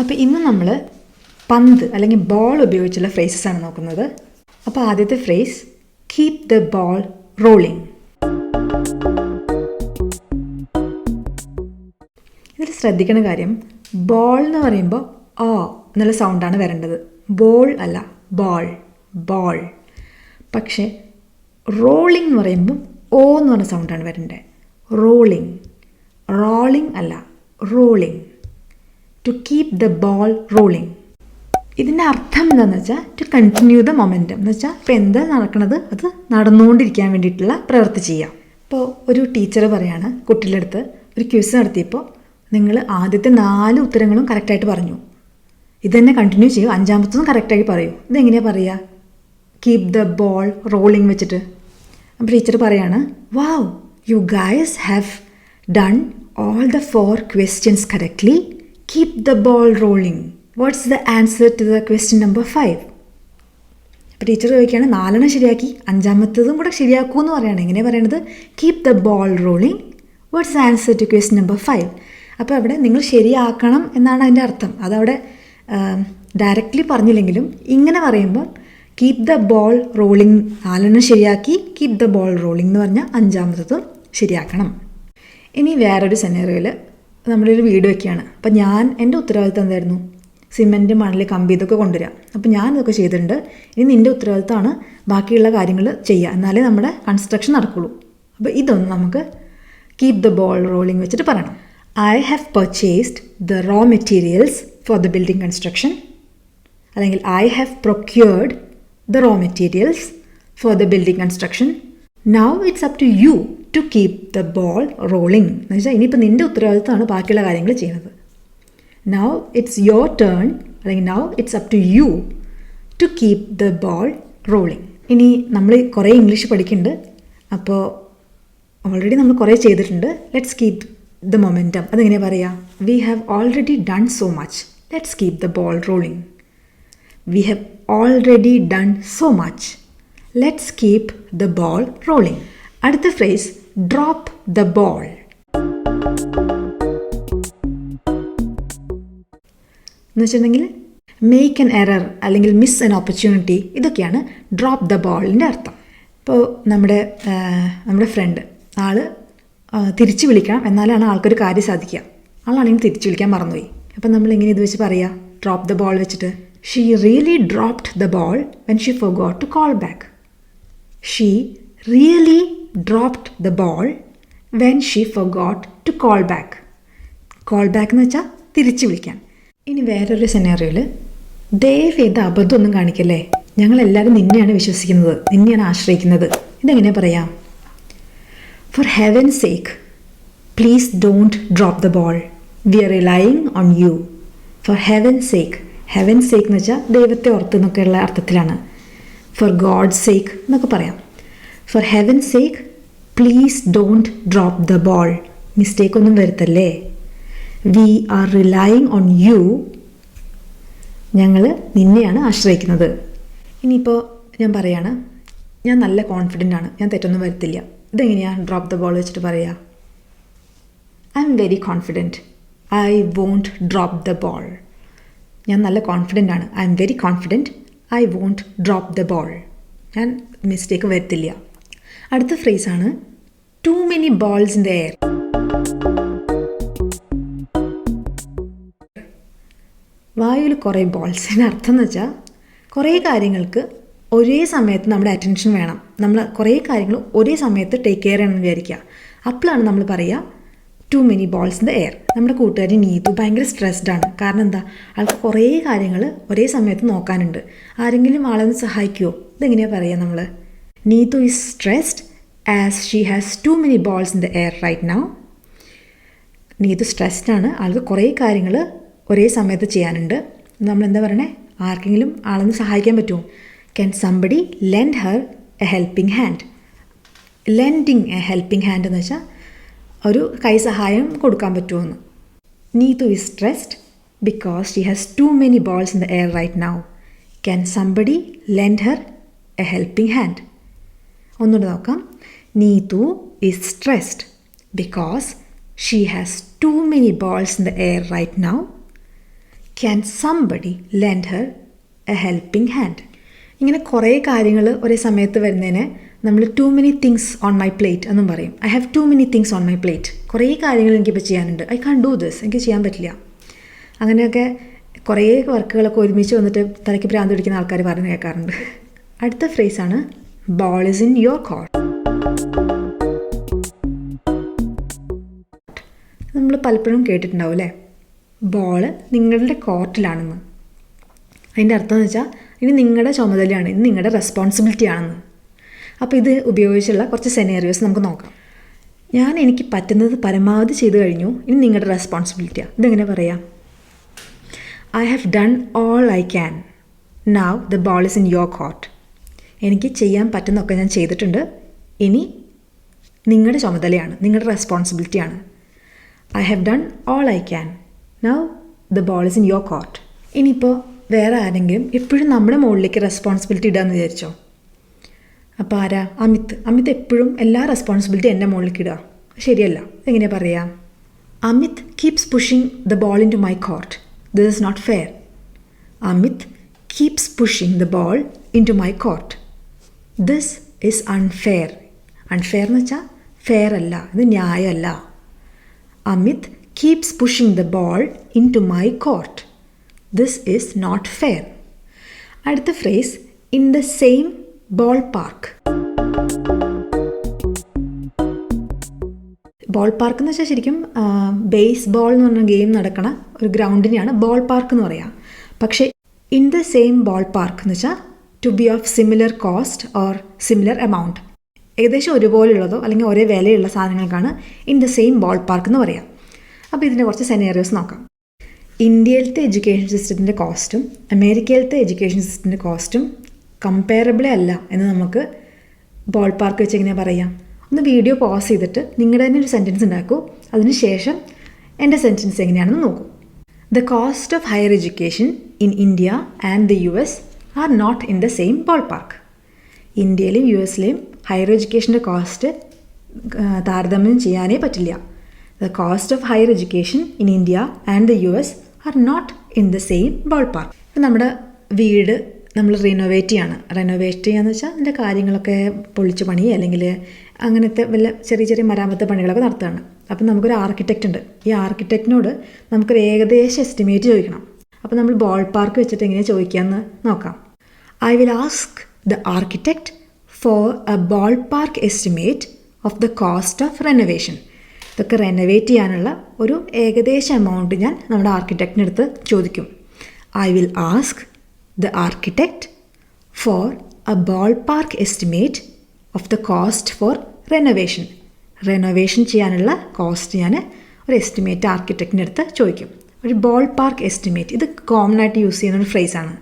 അപ്പോൾ ഇന്ന് നമ്മൾ പന്ത് അല്ലെങ്കിൽ ബോൾ ഉപയോഗിച്ചുള്ള ഫ്രേസസ് ആണ് നോക്കുന്നത്. അപ്പോൾ ആദ്യത്തെ phrase keep the ball rolling. ഇതിൽ ശ്രദ്ധിക്കുന്ന കാര്യം, ബോൾ എന്ന് പറയുമ്പോൾ ഓ എന്നുള്ള സൗണ്ടാണ് വരേണ്ടത്, ബോൾ അല്ല, ബോൾ ബോൾ. പക്ഷേ റോളിംഗ് എന്ന് പറയുമ്പോൾ ഓ എന്ന് പറഞ്ഞ സൗണ്ടാണ് വരേണ്ടത്, റോളിംഗ്. റോളിംഗ് അല്ല, rolling. To keep the ball rolling. ഇതിൻ്റെ അർത്ഥം എന്താണെന്ന് വെച്ചാൽ ടു കണ്ടിന്യൂ ദ മൊമെൻറ്റം എന്ന് വെച്ചാൽ ഇപ്പോൾ എന്താ നടക്കുന്നത് അത് നടന്നുകൊണ്ടിരിക്കാൻ വേണ്ടിയിട്ടുള്ള പ്രവൃത്തി ചെയ്യാം. ഇപ്പോൾ ഒരു ടീച്ചർ പറയാണ് കുട്ടികളുടെ അടുത്ത് ഒരു ക്വിസ് നടത്തിയപ്പോൾ നിങ്ങൾ ആദ്യത്തെ 4 ഉത്തരങ്ങളും കറക്റ്റായിട്ട് പറഞ്ഞു, ഇത് തന്നെ കണ്ടിന്യൂ ചെയ്യൂ, 5-മത്തതും കറക്റ്റായി പറയൂ. ഇതെങ്ങനെയാണ് പറയുക? കീപ് ദ ബോൾ റോളിംഗ് വെച്ചിട്ട്. അപ്പോൾ ടീച്ചർ പറയാണ്, wow, you guys have done all the 4 questions correctly. Keep the ball rolling. What's the answer to the question number 5? അപ്പോൾ ടീച്ചർ ചോദിക്കുകയാണ്, 4 ശരിയാക്കി 5-മത്തതും കൂടെ ശരിയാക്കൂ എന്ന് പറയുകയാണ്. എങ്ങനെയാണ് പറയണത്? Keep the ball rolling. What's the answer to question number 5? അപ്പോൾ അവിടെ നിങ്ങൾ ശരിയാക്കണം എന്നാണ് അതിൻ്റെ അർത്ഥം. അതവിടെ ഡയറക്റ്റ്ലി പറഞ്ഞില്ലെങ്കിലും ഇങ്ങനെ പറയുമ്പോൾ കീപ് ദ ബോൾ റോളിംഗ് 4 ശരിയാക്കി, കീപ് ദ ബോൾ റോളിംഗ് എന്ന് പറഞ്ഞാൽ 5-മത്തതും ശരിയാക്കണം. ഇനി വേറൊരു സെനറിയോയിൽ നമ്മളൊരു വീട് വയ്ക്കുകയാണ്. അപ്പം എൻ്റെ ഉത്തരവാദിത്തം എന്തായിരുന്നു? സിമെൻറ്റ്, മണൽ, കമ്പി ഇതൊക്കെ കൊണ്ടുവരിക. അപ്പോൾ ഞാനിതൊക്കെ ചെയ്തിട്ടുണ്ട്. ഇനി നിൻ്റെ ഉത്തരവാദിത്തമാണ് ബാക്കിയുള്ള കാര്യങ്ങൾ ചെയ്യുക, എന്നാലേ നമ്മുടെ കൺസ്ട്രക്ഷൻ നടക്കുള്ളൂ. അപ്പോൾ ഇതൊന്ന് നമുക്ക് കീപ് ദ ബോൾ റോളിംഗ് വെച്ചിട്ട് പറയണം. I have purchased the raw materials for the building construction, അല്ലെങ്കിൽ I have procured the raw materials for the building construction. Now it's up to you to keep the ball rolling എന്ന് വെച്ചാൽ ഇനിയിപ്പോൾ നിൻ്റെ ഉത്തരവാദിത്തമാണ് ബാക്കിയുള്ള കാര്യങ്ങൾ ചെയ്യുന്നത്. നൗ ഇറ്റ്സ് യുവർ ടേൺ, അല്ലെങ്കിൽ now it's up to you to keep the ball rolling. ഇനി നമ്മൾ കുറേ ഇംഗ്ലീഷ് പഠിക്കുന്നുണ്ട്, അപ്പോൾ ഓൾറെഡി നമ്മൾ കുറേ ചെയ്തിട്ടുണ്ട്. Let's keep the momentum. അതെങ്ങനെയാണ് പറയുക? We have already done so much, let's keep the ball rolling. We have already done so much, let's keep the ball rolling. അടുത്ത ഫ്രേസ് ഡ്രോപ്പ് ദ ബോൾ. എന്ന് വെച്ചിട്ടുണ്ടെങ്കിൽ make an error അല്ലെങ്കിൽ miss an opportunity, ഇതൊക്കെയാണ് drop the ബോളിൻ്റെ അർത്ഥം. ഇപ്പോൾ നമ്മുടെ front ആൾ തിരിച്ചു വിളിക്കണം, എന്നാലാണ് ആൾക്കൊരു കാര്യം സാധിക്കുക. ആളാണെങ്കിൽ തിരിച്ചു വിളിക്കാൻ മറന്നുപോയി. അപ്പം നമ്മളെങ്ങനെ ഇത് വെച്ച് പറയുക ഡ്രോപ്പ് ദ ബോൾ വെച്ചിട്ട്? She really dropped the ball when she forgot to call back. ഷീ റിയലി dropped the ball when she forgot to call back. Call back എന്ന് വെച്ചാൽ തിരിച്ചു വിളിക്കാൻ. ഇനി വേറൊരു സെനാറിയോയിൽ ദയവേത് അബദ്ധമൊന്നും കാണിക്കല്ലേ, ഞങ്ങളെല്ലാവരും നിന്നെയാണ് വിശ്വസിക്കുന്നത്, നിന്നെയാണ് ആശ്രയിക്കുന്നത്. ഇതെങ്ങനെയാണ് പറയാം? For heaven's sake please don't drop the ball, we are relying on you. For heaven's sake, heaven's sake എന്ന് വെച്ചാൽ ദൈവത്തെ ഓർത്ത് എന്നൊക്കെയുള്ള അർത്ഥത്തിലാണ്. ഫോർ ഗോഡ്സ് സേക്ക് എന്നൊക്കെ പറയാം. For heaven's sake please don't drop the ball, mistake ഒന്നും വരുത്തല്ലേ. We are relying on you, ഞങ്ങൾ നിന്നെയാണ് ആശ്രയിക്കുന്നത്. ഇനിയിപ്പോൾ ഞാൻ പറയാണ്, ഞാൻ നല്ല കോൺഫിഡൻ്റ് ആണ്, ഞാൻ തെറ്റൊന്നും വരുത്തില്ല. ഇതെങ്ങനെയാണ് ഡ്രോപ്പ് ദ ബോൾ വെച്ചിട്ട് പറയുക? I'm very confident, I won't drop the ball. ഞാൻ നല്ല കോൺഫിഡൻ്റ് ആണ്, I'm very confident, I won't drop the ball. ഞാൻ മിസ്റ്റേക്ക് വരുത്തില്ല. അടുത്ത ഫ്രേസാണ് too many balls in the air. വായുവിൽ കുറേ ബോൾസ്. ഇതിൻ്റെ അർത്ഥം എന്ന് വെച്ചാൽ കുറേ കാര്യങ്ങൾക്ക് ഒരേ സമയത്ത് നമ്മുടെ അറ്റൻഷൻ വേണം. നമ്മൾ കുറേ കാര്യങ്ങൾ ഒരേ സമയത്ത് ടേക്ക് കെയർ ചെയ്യണമെന്ന് വിചാരിക്കുക. അപ്പോഴാണ് നമ്മൾ പറയുക too many balls in the air. നമ്മുടെ കൂട്ടുകാരി നീതു ഭയങ്കര സ്ട്രെസ്ഡ് ആണ്. കാരണം എന്താ? ആൾക്ക് കുറേ കാര്യങ്ങൾ ഒരേ സമയത്ത് നോക്കാനുണ്ട്. ആരെങ്കിലും ആളൊന്ന് സഹായിക്കുമോ? ഇതെങ്ങനെയാണ് പറയുക നമ്മൾ? Neethu is stressed as she has too many balls in the air right now. Neethu stressed ആണ്, ആൾക്ക് കുറേ കാര്യങ്ങൾ ഒരേ സമയത്ത് ചെയ്യാനുണ്ട്. നമ്മൾ എന്താ പറയണേ? ആർക്കെങ്കിലും ആളൊന്ന് സഹായിക്കാൻ പറ്റുമോ? Can somebody lend her a helping hand. Lending a helping hand എന്ന് വെച്ചാൽ ഒരു കൈ സഹായം കൊടുക്കാൻ പറ്റുമോ എന്ന്. Neethu is stressed because she has too many balls in the air right now. Can somebody lend her a helping hand. ഒന്നുകൂടെ നോക്കാം. Neethu is stressed because she has too many balls in the air right now. Can somebody lend her a helping hand. ഇങ്ങനെ കുറേ കാര്യങ്ങൾ ഒരേ സമയത്ത് വരുന്നതിന് നമ്മൾ too many things on my plate എന്നും പറയും. I have too many things on my plate. കുറേ കാര്യങ്ങൾ എനിക്കിപ്പോൾ ചെയ്യാനുണ്ട്. I can't do this. എനിക്ക് ചെയ്യാൻ പറ്റില്ല. അങ്ങനെയൊക്കെ കുറേ വർക്കുകളൊക്കെ ഒരുമിച്ച് വന്നിട്ട് തലയ്ക്ക് ഭ്രാന്ത് പിടിക്കുന്ന ആൾക്കാർ പറഞ്ഞ് കേൾക്കാറുണ്ട്. അടുത്ത ഫ്രേസാണ് ball is in your court. നമ്മൾ പലപ്പോഴും കേട്ടിട്ടുണ്ടാവും അല്ലേ, ബോൾ നിങ്ങളുടെ കോർട്ടിലാണെന്ന്. അതിൻ്റെ അർത്ഥം എന്ന് വെച്ചാൽ ഇനി നിങ്ങളുടെ ചുമതലയാണ്, ഇനി നിങ്ങളുടെ റെസ്പോൺസിബിലിറ്റി ആണെന്ന്. അപ്പോൾ ഇത് ഉപയോഗിച്ചുള്ള കുറച്ച് സെനേറിയോസ് നമുക്ക് നോക്കാം. എനിക്ക് പറ്റുന്നത് പരമാവധി ചെയ്തു കഴിഞ്ഞു, ഇനി നിങ്ങളുടെ റെസ്പോൺസിബിലിറ്റിയാണ്. ഇതെങ്ങനെ പറയാം? I have done all I can, now the ball is in your court. എനിക്ക് ചെയ്യാൻ പറ്റുന്നതൊക്കെ ഞാൻ ചെയ്തിട്ടുണ്ട്, ഇനി നിങ്ങളുടെ ചുമതലയാണ്, നിങ്ങളുടെ റെസ്പോൺസിബിലിറ്റിയാണ്. I have done all I can, now the ball is in your court. ഇനിയിപ്പോൾ വേറെ ആരെങ്കിലും എപ്പോഴും നമ്മുടെ മുകളിലേക്ക് റെസ്പോൺസിബിലിറ്റി ഇടാമെന്ന് വിചാരിച്ചോ. അപ്പോൾ ആരാ? അമിത് എപ്പോഴും എല്ലാ റെസ്പോൺസിബിലിറ്റി എൻ്റെ മുകളിലേക്ക് ഇടുക. ശരിയല്ല. എങ്ങനെയാണ് പറയാം? Amit keeps pushing the ball into my court, this is not fair. Amit keeps pushing the ball into my court, this is unfair. Unfair എന്ന് വെച്ചാൽ ഫെയർ അല്ല, ഇത് ന്യായമല്ല. Amit keeps pushing the ball into my court, this is not fair. അടുത്ത phrase in the same ball park. Ball park എന്ന് വെച്ചാൽ ശരിക്കും base ball എന്ന് പറഞ്ഞ ഗെയിം നടക്കണ ഒരു ഗ്രൗണ്ടിനെയാണ് ബോൾ പാർക്ക് എന്ന് പറയുക. പക്ഷേ in the same ball park എന്ന് വെച്ചാൽ to be of similar cost or similar amount. ഏകദേശം ഒരുപോലെയുള്ളതോ അല്ലെങ്കിൽ ഒരേ വിലയുള്ള സാധനങ്ങൾക്കാണ് in the same ball park എന്ന് പറയുക. അപ്പോൾ ഇതിൻ്റെ കുറച്ച് സെനേറിയോസ് നോക്കാം. ഇന്ത്യയിലത്തെ എഡ്യൂക്കേഷൻ സിസ്റ്റത്തിൻ്റെ കോസ്റ്റും അമേരിക്കയിലത്തെ എഡ്യൂക്കേഷൻ സിസ്റ്റത്തിൻ്റെ കോസ്റ്റും കമ്പയറബിളേ അല്ല എന്ന് നമുക്ക് ബോൾ പാർക്ക് വെച്ച് എങ്ങനെയാണ് പറയാം? ഒന്ന് വീഡിയോ പോസ് ചെയ്തിട്ട് നിങ്ങളുടെ തന്നെ ഒരു സെൻറ്റൻസ് ഉണ്ടാക്കൂ, അതിനുശേഷം എൻ്റെ സെൻറ്റൻസ് എങ്ങനെയാണെന്ന് നോക്കൂ. The cost of higher education in India and the US are not in the same ball park. ഇന്ത്യയിലെയും US-ലെയും ഹയർ എഡ്യൂക്കേഷൻ്റെ കോസ്റ്റ് താരതമ്യം ചെയ്യാനേ പറ്റില്ല. The cost of higher education in India and the US are not in the same ball park. ഇപ്പം നമ്മുടെ വീട് നമ്മൾ റിനോവേറ്റ് ചെയ്യാന്ന് വെച്ചാൽ അതിൻ്റെ കാര്യങ്ങളൊക്കെ പൊളിച്ച് പണി അല്ലെങ്കിൽ അങ്ങനത്തെ വല്ല ചെറിയ ചെറിയ മരാമത്ത് പണികളൊക്കെ നടത്തുകയാണ്. അപ്പം നമുക്കൊരു ആർക്കിടെക്റ്റ് ഉണ്ട്. ഈ ആർക്കിടെക്റ്റിനോട് നമുക്കൊരു ഏകദേശം എസ്റ്റിമേറ്റ് ചോദിക്കണം. അപ്പോൾ നമ്മൾ ബോൾ പാർക്ക് വെച്ചിട്ട് എങ്ങനെ ചോദിക്കാമെന്ന് നോക്കാം. I will ask the architect for a ball park estimate of the cost of renovation. ഇതൊക്കെ റെനോവേറ്റ് ചെയ്യാനുള്ള ഒരു ഏകദേശ എമൗണ്ട് ഞാൻ നമ്മുടെ ആർക്കിടെക്റ്റിൻ്റെ അടുത്ത് ചോദിക്കും. I will ask the architect for a ballpark estimate of the cost for renovation. Renovation ചെയ്യാനുള്ള കോസ്റ്റ് ഞാൻ ഒരു എസ്റ്റിമേറ്റ് ആർക്കിടെക്റ്റിൻ്റെ അടുത്ത് ചോദിക്കും. ഒരു ബോൾ പാർക്ക് എസ്റ്റിമേറ്റ് ഇത് കോമൺ ആയിട്ട് യൂസ് ചെയ്യുന്ന ഒരു ഫ്രേസാണ്.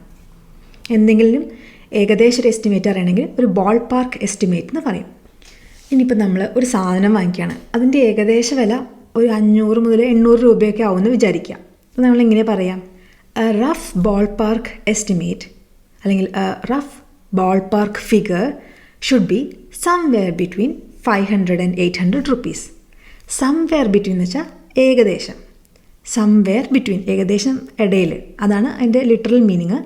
എന്തെങ്കിലും ഏകദേശം ഒരു എസ്റ്റിമേറ്റ് അറിയണമെങ്കിൽ ഒരു ബോൾ പാർക്ക് എസ്റ്റിമേറ്റ് എന്ന് പറയും. ഇനിയിപ്പോൾ നമ്മൾ ഒരു സാധനം വാങ്ങിക്കുകയാണ്, അതിൻ്റെ ഏകദേശ വില ഒരു 500 മുതൽ 800 രൂപയൊക്കെ ആവുമെന്ന് വിചാരിക്കുക. അപ്പോൾ നമ്മളിങ്ങനെ പറയാം, a rough ballpark estimate അല്ലെങ്കിൽ a rough ballpark figure should be somewhere between 500 and 800 rupees. somewhere between എന്ന് വെച്ചാൽ ഏകദേശം, somewhere between ഏകദേശം ഇടയിൽ, അതാണ് അതിൻ്റെ ലിറ്ററൽ മീനിങ്.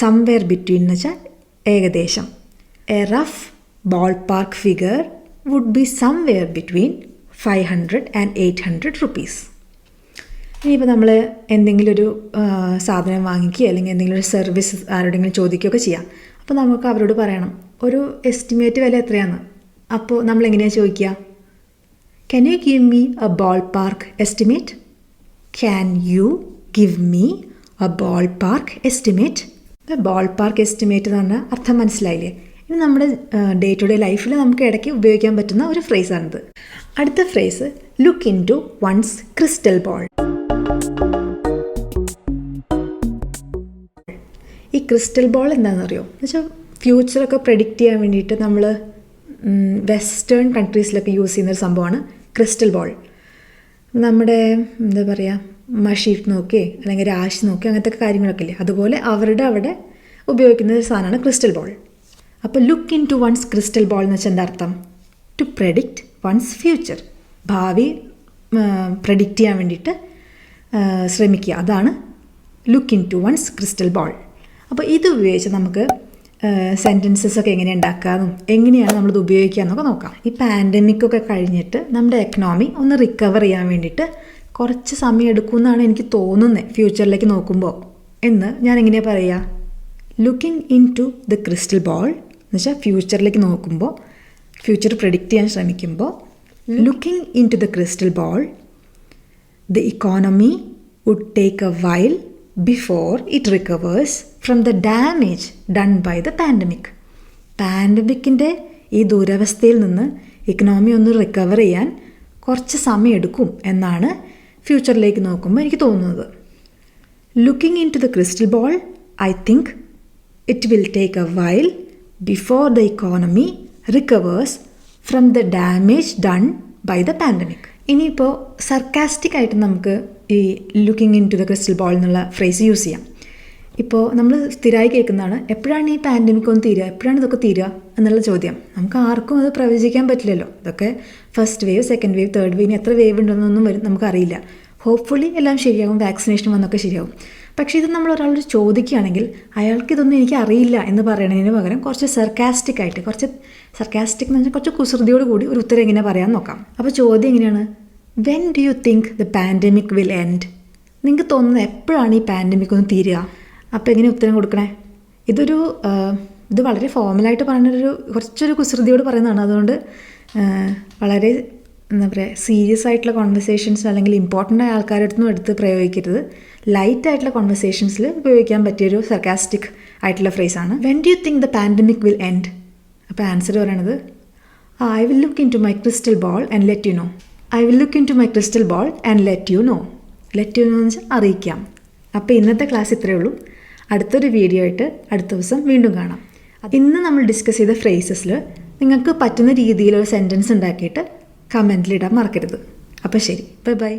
somewhere between എന്ന് വെച്ചാൽ ഏകദേശം. a rough ballpark figure would be somewhere between 500 and 800 rupees. ഇനിയിപ്പോൾ നമ്മൾ എന്തെങ്കിലും ഒരു സാധനം വാങ്ങിക്കുക അല്ലെങ്കിൽ എന്തെങ്കിലും ഒരു സർവീസ് ആരോടെങ്കിലും ചോദിക്കുകയൊക്കെ ചെയ്യാം. അപ്പോൾ നമുക്ക് അവരോട് പറയണം ഒരു എസ്റ്റിമേറ്റ് വില എത്രയാണ്. അപ്പോൾ നമ്മൾ എങ്ങനെയാണ് ചോദിക്കുക? Can you give me A ball park estimate? Can you give me A ball park estimate? Ball park estimate എന്ന് പറഞ്ഞാൽ അർത്ഥം മനസ്സിലായില്ലേ? ഇത് നമ്മുടെ ഡേ ടു ഡേ ലൈഫിൽ നമുക്ക് ഇടയ്ക്ക് ഉപയോഗിക്കാൻ പറ്റുന്ന ഒരു ഫ്രേസാണിത്. അടുത്ത phrase look into one's crystal ball. ഈ ക്രിസ്റ്റൽ ബോൾ എന്താണെന്നറിയോ? എന്നുവെച്ചാൽ ഫ്യൂച്ചറൊക്കെ പ്രെഡിക്റ്റ് ചെയ്യാൻ വേണ്ടിയിട്ട് നമ്മൾ വെസ്റ്റേൺ കൺട്രീസിലൊക്കെ യൂസ് ചെയ്യുന്നൊരു സംഭവമാണ് ക്രിസ്റ്റൽ ബോൾ. നമ്മുടെ എന്താ പറയുക, മഷീഫ് നോക്കി അല്ലെങ്കിൽ രാശി നോക്കി അങ്ങനത്തെ കാര്യങ്ങളൊക്കെ ഇല്ലേ, അതുപോലെ അവരുടെ അവിടെ ഉപയോഗിക്കുന്ന ഒരു സാധനമാണ് ക്രിസ്റ്റൽ ബോൾ. അപ്പോൾ look into one's crystal ball എന്ന് വെച്ചാൽ എന്താ അർത്ഥം? ടു പ്രെഡിക്റ്റ് വൺസ് ഫ്യൂച്ചർ, ഭാവി പ്രെഡിക്റ്റ് ചെയ്യാൻ വേണ്ടിയിട്ട് ശ്രമിക്കുക, അതാണ് look into one's crystal ball. അപ്പോൾ ഇത് ഉപയോഗിച്ച് നമുക്ക് സെൻറ്റൻസസ് ഒക്കെ എങ്ങനെ ഉണ്ടാക്കാമെന്നും എങ്ങനെയാണ് നമ്മളിത് ഉപയോഗിക്കുക എന്നൊക്കെ നോക്കാം. ഈ പാൻഡമിക്കൊക്കെ കഴിഞ്ഞിട്ട് നമ്മുടെ എക്കണോമി ഒന്ന് റിക്കവർ ചെയ്യാൻ വേണ്ടിയിട്ട് കുറച്ച് സമയം എടുക്കുമെന്നാണ് എനിക്ക് തോന്നുന്നത് ഫ്യൂച്ചറിലേക്ക് നോക്കുമ്പോൾ എന്ന് ഞാൻ എങ്ങനെയാണ് പറയുക? Looking into the crystal ball എന്ന് വെച്ചാൽ ഫ്യൂച്ചറിലേക്ക് നോക്കുമ്പോൾ, ഫ്യൂച്ചർ പ്രെഡിക്റ്റ് ചെയ്യാൻ ശ്രമിക്കുമ്പോൾ, looking into the crystal ball, the economy would take a while before it recovers from the damage done by the pandemic. പാൻഡമിക്കിൻ്റെ ഈ ദുരവസ്ഥയിൽ നിന്ന് ഇക്കണോമി ഒന്ന് റിക്കവർ ചെയ്യാൻ കുറച്ച് സമയം എടുക്കും എന്നാണ് ഫ്യൂച്ചറിലേക്ക് നോക്കുമ്പോൾ എനിക്ക് തോന്നുന്നത്. Looking into the crystal ball, I think it will take a while before the economy recovers from the damage done by the pandemic. ഇനിയിപ്പോൾ സർക്കാസ്റ്റിക് ആയിട്ട് നമുക്ക് ഈ looking into the crystal ball എന്നുള്ള phrase use ചെയ്യാം. ഇപ്പോൾ നമ്മൾ സ്ഥിരമായി കേൾക്കുന്നതാണ്, എപ്പോഴാണ് ഈ പാൻഡമിക് ഒന്ന് തീരുക, എപ്പോഴാണ് ഇതൊക്കെ തീരുക എന്നുള്ള ചോദ്യം. നമുക്ക് ആർക്കും അത് പ്രവചിക്കാൻ പറ്റില്ലല്ലോ. ഇതൊക്കെ first wave, second wave, third wave, എത്ര വേവ് ഉണ്ടെന്നൊന്നും നമുക്കറിയില്ല. ഹോപ്പ്ഫുള്ളി എല്ലാം ശരിയാകും, വാക്സിനേഷൻ വന്നൊക്കെ ശരിയാകും. പക്ഷേ ഇത് നമ്മൾ ഒരാളോട് ചോദിക്കുകയാണെങ്കിൽ അയാൾക്കിതൊന്നും എനിക്ക് അറിയില്ല എന്ന് പറയുന്നതിന് പകരം കുറച്ച് സർക്കാസ്റ്റിക് ആയിട്ട്, കുറച്ച് സർക്കാസ്റ്റിക് എന്ന് പറഞ്ഞാൽ കുറച്ച് കുസൃതിയോട് കൂടി ഒരു ഉത്തരം എങ്ങനെ പറയാൻ നോക്കാം. അപ്പോൾ ചോദ്യം എങ്ങനെയാണ്? When do you think the pandemic will end? നിങ്ങൾക്ക് തോന്നുന്നത് എപ്പോഴാണ് ഈ പാൻഡമിക് ഒന്ന് തീരുക? അപ്പോൾ എങ്ങനെ ഉത്തരം കൊടുക്കണേ? ഇത് വളരെ ഫോർമലായിട്ട് പറയുന്നൊരു കുറച്ചൊരു കുസൃതിയോട് പറയുന്നതാണ്. അതുകൊണ്ട് വളരെ എന്താ പറയുക, സീരിയസ് ആയിട്ടുള്ള കോൺവെർസേഷൻസ് അല്ലെങ്കിൽ ഇമ്പോർട്ടൻ്റ് ആയ ആൾക്കാരുടെ അടുത്തൊന്നും എടുത്ത് പ്രയോഗിക്കരുത്. ലൈറ്റ് ആയിട്ടുള്ള കോൺവെർസേഷൻസിൽ ഉപയോഗിക്കാൻ പറ്റിയൊരു സർക്കാസ്റ്റിക് ആയിട്ടുള്ള ഫ്രേസാണ്. When do you think the pandemic will end? അപ്പോൾ ആൻസർ പറയണത് I will look into my crystal ball and let you know. I will look into my crystal ball and let you know. Let you know എന്ന് വെച്ചാൽ അറിയിക്കാം. അപ്പോൾ ഇന്നത്തെ class ഇത്രയേ ഉള്ളൂ. അടുത്തൊരു വീഡിയോ ആയിട്ട് അടുത്ത ദിവസം വീണ്ടും കാണാം. ഇന്ന് നമ്മൾ ഡിസ്കസ് ചെയ്ത ഫ്രേസസിൽ നിങ്ങൾക്ക് പറ്റുന്ന രീതിയിലൊരു സെൻറ്റൻസ് ഉണ്ടാക്കിയിട്ട് കമൻറ്റിലിടാൻ മറക്കരുത്. അപ്പോൾ ശരി, ബൈ ബൈ.